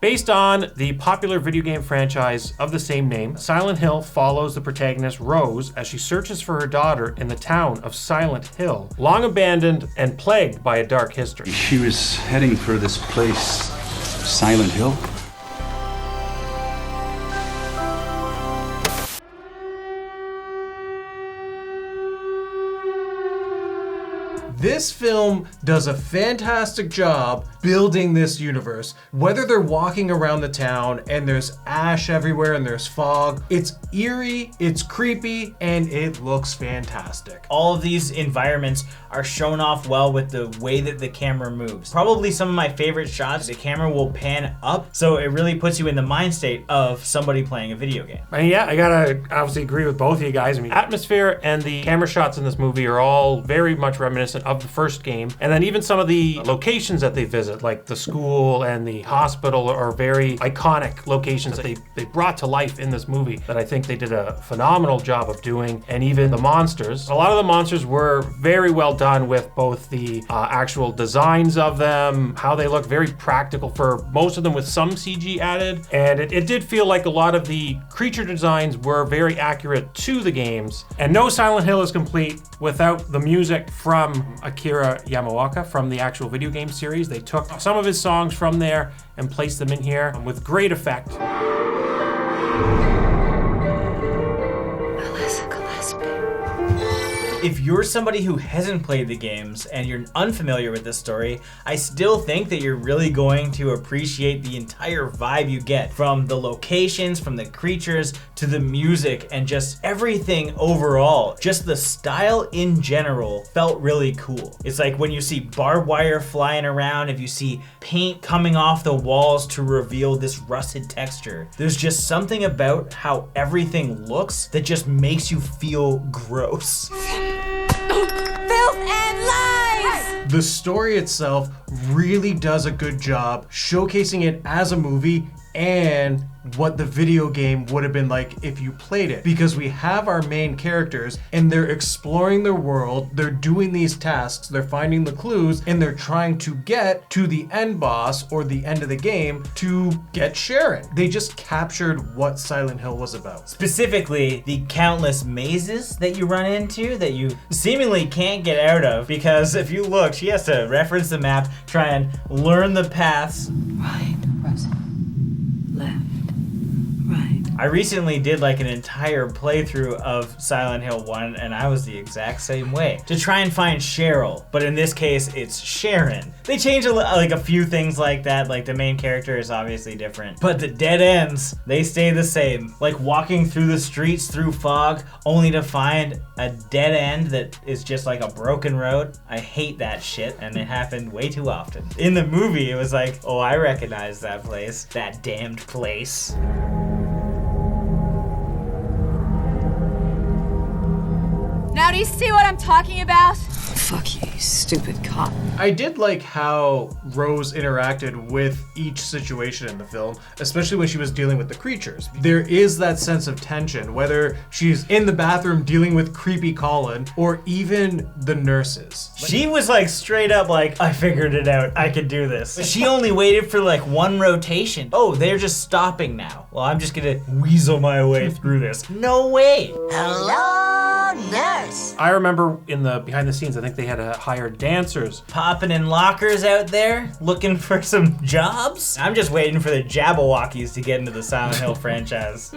Based on the popular video game franchise of the same name, Silent Hill follows the protagonist Rose as she searches for her daughter in the town of Silent Hill, long abandoned and plagued by a dark history. She was heading for this place, Silent Hill. This film does a fantastic job building this universe. Whether they're walking around the town and there's ash everywhere and there's fog, it's eerie, it's creepy, and it looks fantastic. All of these environments are shown off well with the way that the camera moves. Probably some of my favorite shots, the camera will pan up, so it really puts you in the mind state of somebody playing a video game. And yeah, I gotta obviously agree with both of you guys. I mean, atmosphere and the camera shots in this movie are all very much reminiscent of the first game. And then even some of the locations that they visit, like the school and the hospital, are very iconic locations that they brought to life in this movie that I think they did a phenomenal job of doing. And even the monsters. A lot of the monsters were very well done with both the actual designs of them, how they look, very practical for most of them with some CG added. And it did feel like a lot of the creature designs were very accurate to the games. And no Silent Hill is complete without the music from Akira Yamaoka from the actual video game series. They took some of his songs from there and placed them in here with great effect. If you're somebody who hasn't played the games and you're unfamiliar with this story, I still think that you're really going to appreciate the entire vibe you get from the locations, from the creatures, to the music, and just everything overall. Just the style in general felt really cool. It's like when you see barbed wire flying around, if you see paint coming off the walls to reveal this rusted texture. There's just something about how everything looks that just makes you feel gross. Filth and lies! The story itself really does a good job showcasing it as a movie and what the video game would have been like if you played it. Because we have our main characters and they're exploring their world, they're doing these tasks, they're finding the clues, and they're trying to get to the end boss or the end of the game to get Sharon. They just captured what Silent Hill was about. Specifically, the countless mazes that you run into that you seemingly can't get out of, because if you look, she has to reference the map, try and learn the paths. Right, Rosie. Left. Right. I recently did like an entire playthrough of Silent Hill 1 and I was the exact same way to try and find Cheryl, but in this case it's Sharon. They changed like a few things like that, like the main character is obviously different, but the dead ends, they stay the same. Like walking through the streets through fog only to find a dead end that is just like a broken road. I hate that shit and it happened way too often. In the movie it was like, oh, I recognize that place, that damned place. Now do you see what I'm talking about? Fuck you, you stupid cop. I did like how Rose interacted with each situation in the film, especially when she was dealing with the creatures. There is that sense of tension, whether she's in the bathroom dealing with creepy Colin or even the nurses. She was like straight up like, I figured it out, I could do this. She only waited for like one rotation. Oh, they're just stopping now. Well, I'm just gonna weasel my way through this. No way. Hello, nurse. I remember in the behind the scenes, I think they had to hire dancers. Popping in lockers out there, looking for some jobs. I'm just waiting for the Jabberwockies to get into the Silent Hill franchise.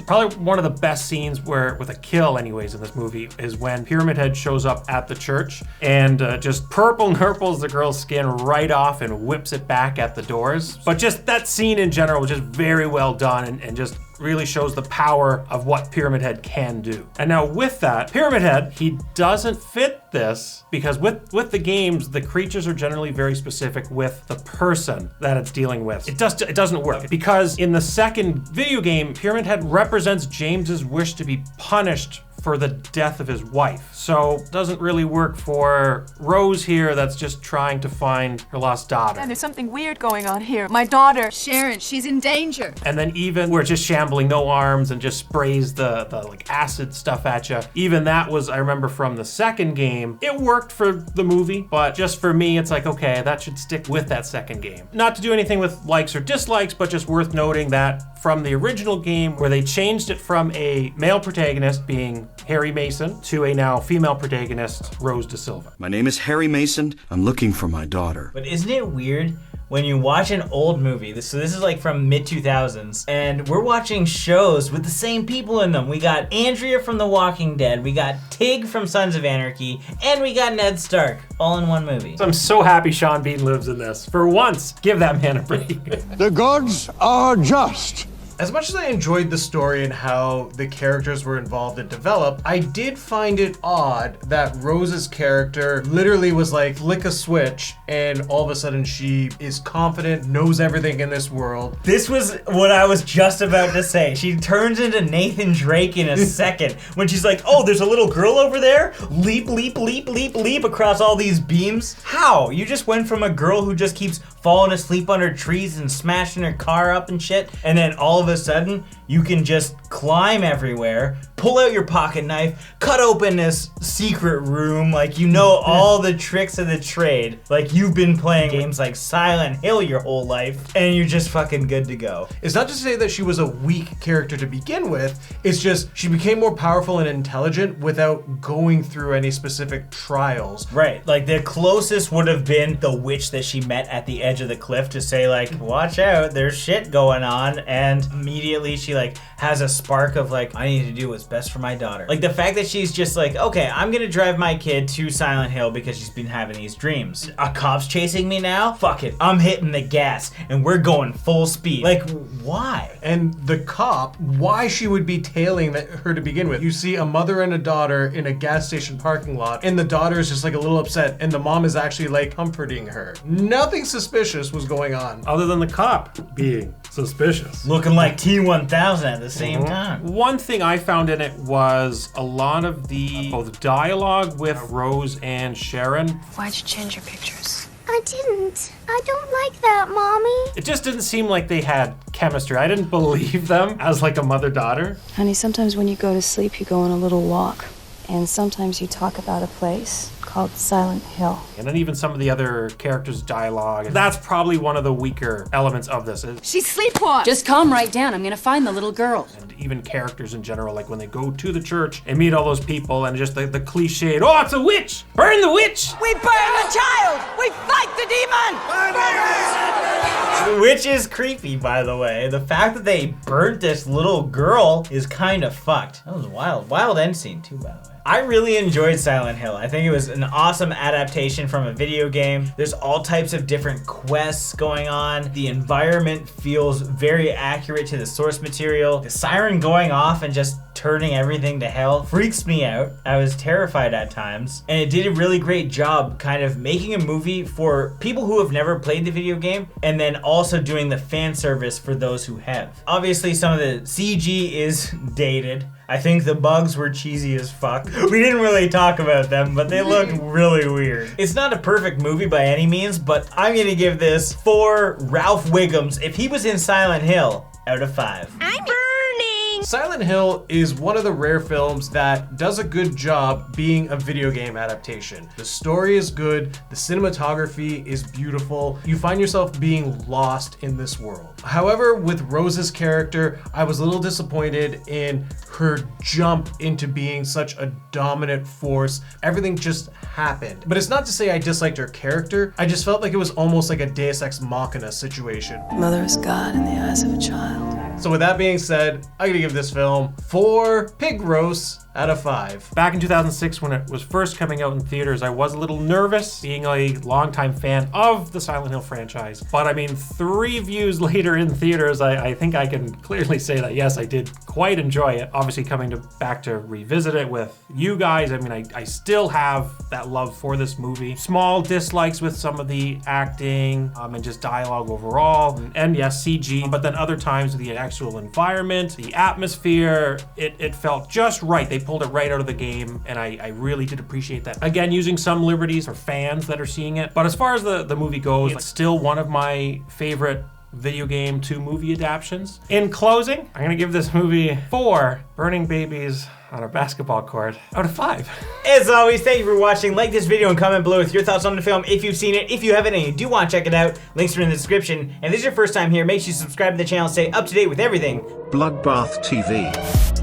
Probably one of the best scenes with a kill anyways in this movie is when Pyramid Head shows up at the church and just purples the girl's skin right off and whips it back at the doors. But just that scene in general was just very well done and just really shows the power of what Pyramid Head can do. And now with that, Pyramid Head, he doesn't fit this because with the games, the creatures are generally very specific with the person that it's dealing with. It doesn't work because in the second video game, Pyramid Head represents James's wish to be punished for the death of his wife. So doesn't really work for Rose here that's just trying to find her lost daughter. And there's something weird going on here. My daughter, Sharon, she's in danger. And then even where it's just shambling, no arms, and just sprays the like acid stuff at you. Even that was, I remember from the second game, it worked for the movie, but just for me, it's like, okay, that should stick with that second game. Not to do anything with likes or dislikes, but just worth noting that from the original game, where they changed it from a male protagonist being Harry Mason to a now female protagonist, Rose Da Silva. My name is Harry Mason. I'm looking for my daughter. But isn't it weird when you watch an old movie? So this is like from mid-2000s, and we're watching shows with the same people in them. We got Andrea from The Walking Dead, we got Tig from Sons of Anarchy, and we got Ned Stark, all in one movie. So I'm so happy Sean Bean lives in this. For once, give that man a break. The gods are just. As much as I enjoyed the story and how the characters were involved and developed, I did find it odd that Rose's character literally was like, flick a switch, and all of a sudden she is confident, knows everything in this world. This was what I was just about to say. She turns into Nathan Drake in a second when she's like, oh, there's a little girl over there? Leap, leap, leap, leap, leap across all these beams? How? You just went from a girl who just keeps falling asleep under trees and smashing her car up and shit, and then all of a sudden, you can just climb everywhere, pull out your pocket knife, cut open this secret room, like you know all the tricks of the trade, like you've been playing games like Silent Hill your whole life, and you're just fucking good to go. It's not to say that she was a weak character to begin with, it's just she became more powerful and intelligent without going through any specific trials. Right, like the closest would have been the witch that she met at the edge of the cliff to say like, watch out, there's shit going on, and immediately she like has a spark of like, I need to do what's best for my daughter. Like the fact that she's just like, okay, I'm gonna drive my kid to Silent Hill because she's been having these dreams. A cop's chasing me now? Fuck it, I'm hitting the gas and we're going full speed. Like, why? And the cop, why she would be tailing her to begin with. You see a mother and a daughter in a gas station parking lot, and the daughter is just like a little upset, and the mom is actually like comforting her. Nothing suspicious was going on. Other than the cop being suspicious. Looking like T-1000 at the same time. One thing I found in it was a lot of the both dialogue with Rose and Sharon. Why'd you change your pictures? I didn't. I don't like that, Mommy. It just didn't seem like they had chemistry. I didn't believe them as like a mother-daughter. Honey, sometimes when you go to sleep, you go on a little walk. And sometimes you talk about a place called Silent Hill. And then even some of the other characters' dialogue. That's probably one of the weaker elements of this. She's sleepwalked. Just calm right down. I'm gonna find the little girl. And even characters in general, like when they go to the church and meet all those people and just the cliched, oh, it's a witch! Burn the witch! We burn the child! We fight the demon! Which is creepy, by the way. The fact that they burnt this little girl is kind of fucked. That was wild. Wild end scene too, by the way. I really enjoyed Silent Hill. I think it was an awesome adaptation from a video game. There's all types of different quests going on. The environment feels very accurate to the source material. The siren going off and just turning everything to hell freaks me out. I was terrified at times. And it did a really great job kind of making a movie for people who have never played the video game, and then also doing the fan service for those who have. Obviously, some of the CG is dated. I think the bugs were cheesy as fuck. We didn't really talk about them, but they look really weird. It's not a perfect movie by any means, but I'm gonna give this 4 Ralph Wiggums, if he was in Silent Hill, out of 5. I'm burning. Silent Hill is one of the rare films that does a good job being a video game adaptation. The story is good, the cinematography is beautiful, you find yourself being lost in this world. However, with Rose's character, I was a little disappointed in her jump into being such a dominant force. Everything just happened. But it's not to say I disliked her character, I just felt like it was almost like a Deus Ex Machina situation. Mother is God in the eyes of a child. So with that being said, I'm gonna give this film 4 pig roasts out of 5. Back in 2006, when it was first coming out in theaters, I was a little nervous, being a longtime fan of the Silent Hill franchise. But I mean, 3 views later in theaters, I think I can clearly say that yes, I did quite enjoy it. Obviously, coming back to revisit it with you guys, I mean, I still have that love for this movie. Small dislikes with some of the acting and just dialogue overall, and yes, CG. But then other times the actual sexual environment, the atmosphere, it felt just right. They pulled it right out of the game, and I really did appreciate that. Again, using some liberties for fans that are seeing it. But as far as the movie goes, it's still one of my favorite video game to movie adaptations. In closing, I'm gonna give this movie 4 burning babies on a basketball court out of 5. As always, thank you for watching. Like this video and comment below with your thoughts on the film if you've seen it. If you haven't and you do want to check it out, links are in the description. And if this is your first time here, make sure you subscribe to the channel, stay up to date with everything Bloodbath TV.